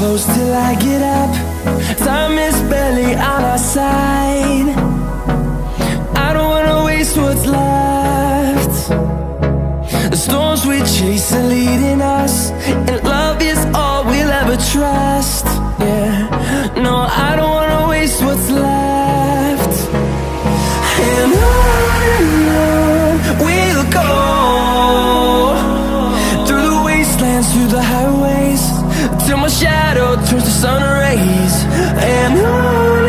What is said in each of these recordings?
close till I get up. Time is barely on our side. I don't wanna waste what's left. The storms we chase are leading us, and love is all we'll ever trust. Yeah, no, I don't wanna waste what's left. And on we'll go, through the wastelands, through the highways, till my shadow turns to sun rays. And on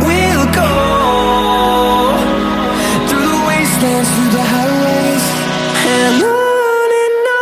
we'll go, through the wastelands, through the highways, and on we'll go.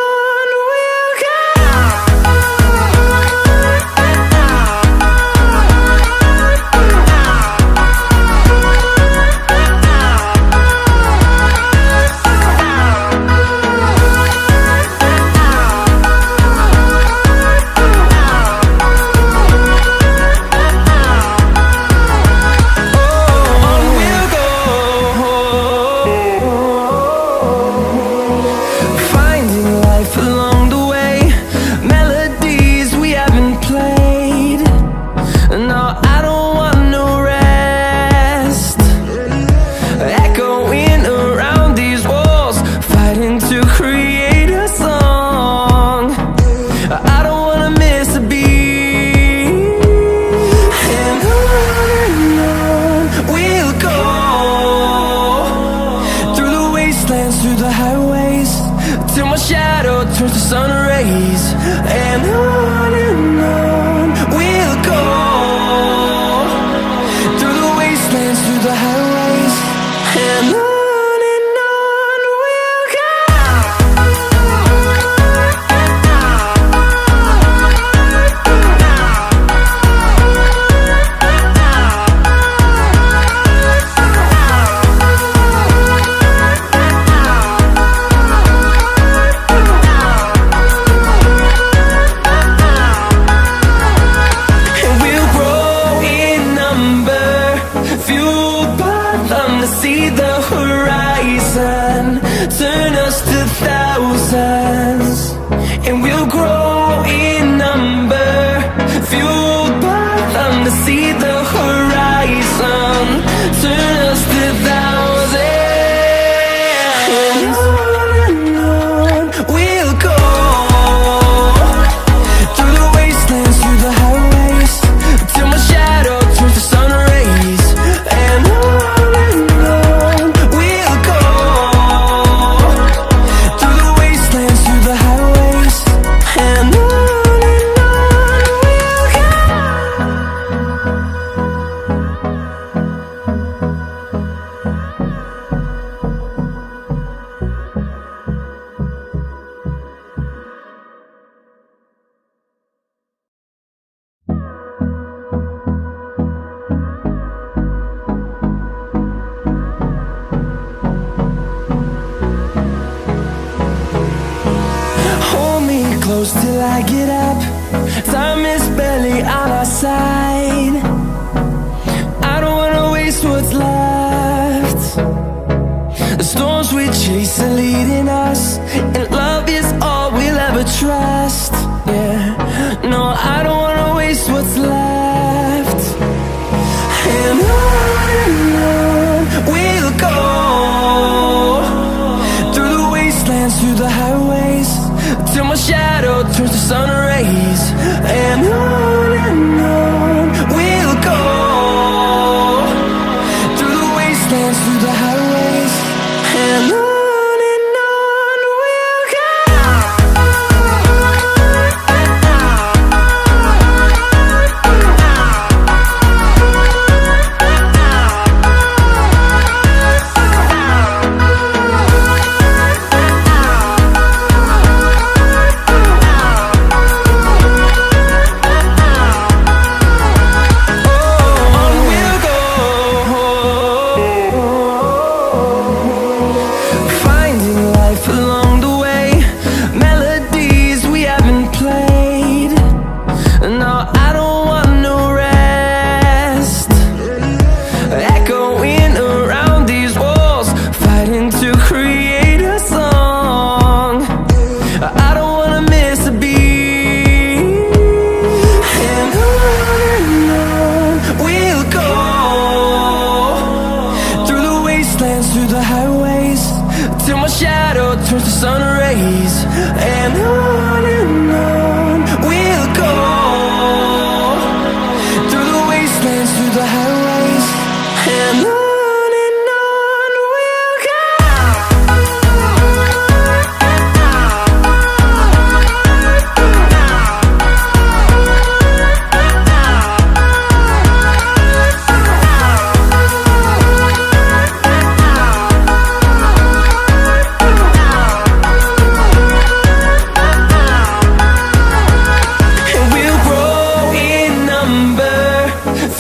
Through the highways, till my shadow turns to sun rays. And on we'll go, through the wastelands, through the highways, and on we'll go. See the horizon turn us to thousands, and we'll grow in number, fueled by them to see the horizon turn us to thousands. And on we'll go, through the wastelands, through the highways, till my shadow turns to sun rays. And close till I get up. Time is barely on our side. I don't wanna waste what's left. The storms we chase are leading us, and love is all we'll ever trust. Yeah, no, I don't wanna waste what's left. And on we'll go, through the wastelands, through the highways, till my shadow turns to sun rays. And on we'll go, through the wastelands, through the highways, and on we'll go.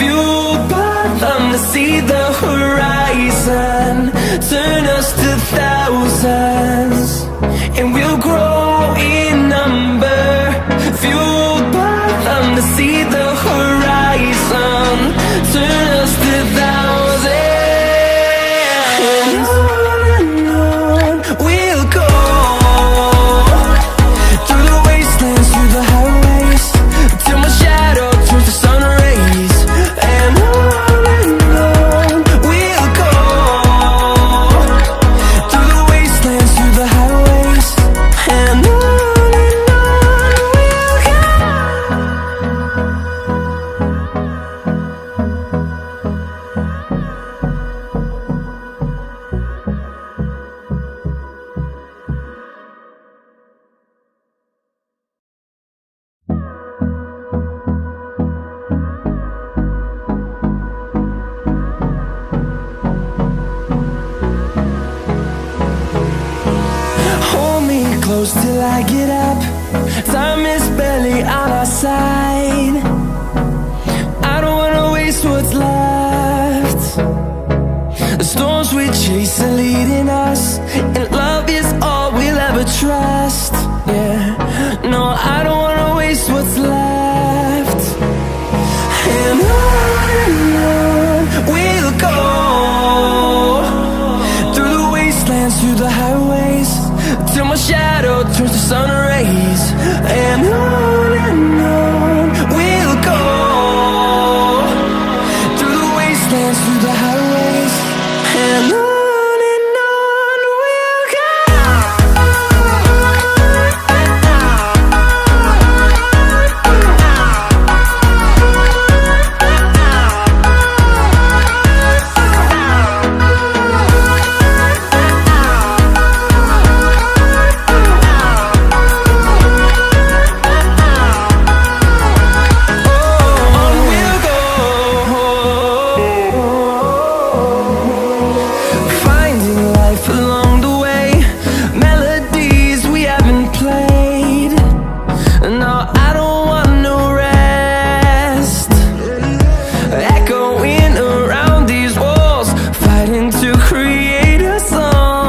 fueled by them to see the horizon, turn us to thousands, and we'll grow in number. Fueled by them to see the horizon, turn us to thousands, and on we'll go, through the wastelands, through the highways, till my shadow turns to sun rays. And on we'll go, through the wastelands, through the highways, and on we'll go. Hold me close till I get up. Time is barely on our side. I don't wanna waste what's left. The storms we chase are leading us, and love is all we'll ever trust. Yeah, no, I don't wanna waste what's left. And on we'll go, through the wastelands, through the highways, till my shadow turns to sun rays. And on